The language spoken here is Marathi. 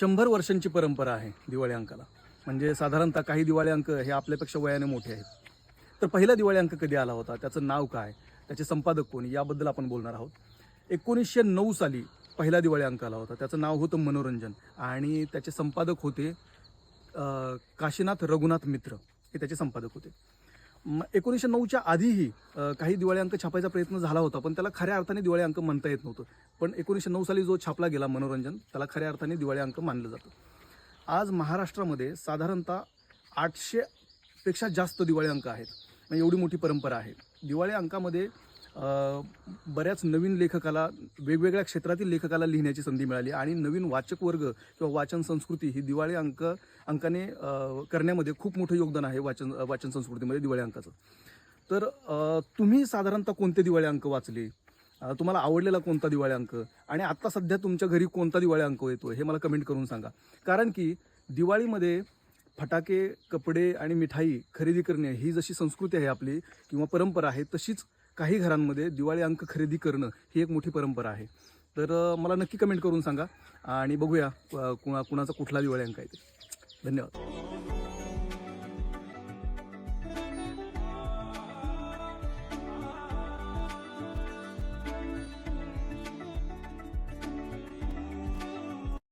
100 वर्षांची परंपरा आहे दिवाळी अंकाला. म्हणजे साधारणतः काही दिवाळी अंक हे आपल्यापेक्षा वयाने मोठे आहेत. तर पहिला दिवाळी अंक कधी आला होता, त्याचं नाव काय, त्याचे संपादक कोण, याबद्दल आपण बोलणार आहोत. 1909 साली पहिला दिवाळी अंक आला होता. त्याचं नाव होतं मनोरंजन आणि त्याचे संपादक होते काशीनाथ रघुनाथ मित्र, हे त्याचे संपादक होते. 1909च्या आधीही काही दिवाळी अंक छापायचा प्रयत्न झाला होता, पण त्याला खऱ्या अर्थाने दिवाळी अंक म्हणता येत नव्हतं. पण 1909 साली जो छापला गेला मनोरंजन, त्याला खऱ्या अर्थाने दिवाळी अंक मानलं जातं. आज महाराष्ट्रामध्ये साधारणतः 800 पेक्षा जास्त दिवाळी अंक आहेत. म्हणजे एवढी मोठी परंपरा आहे. दिवाळी अंकामध्ये बऱ्याच नवीन लेखकाला, वेगवेगळ्या क्षेत्रातील लेखकाला लिहिण्याची संधी मिळाली आणि नवीन वाचक वर्ग किंवा वाचन संस्कृती ही दिवाळी अंकाने करण्यामध्ये खूप मोठं योगदान आहे वाचन संस्कृतीमध्ये दिवाळी अंकाचं. तर तुम्ही साधारणतः कोणते दिवाळी अंक वाचले, तुम्हाला आवडलेला कोणता दिवाळी अंक, आणि आत्ता सध्या तुमच्या घरी कोणता दिवाळी अंक येतो हे मला कमेंट करून सांगा. कारण की दिवाळीमध्ये फटाके, कपडे आणि मिठाई खरेदी करणे ही जशी संस्कृती आहे आपली किंवा परंपरा आहे, तशीच काही घरांमध्ये दिवाळी अंक खरेदी करणं ही एक मोठी परंपरा आहे. तर मला नक्की कमेंट करून सांगा आणि बघूया कुणाचा कुठला दिवाळी अंक आहे ते. धन्यवाद.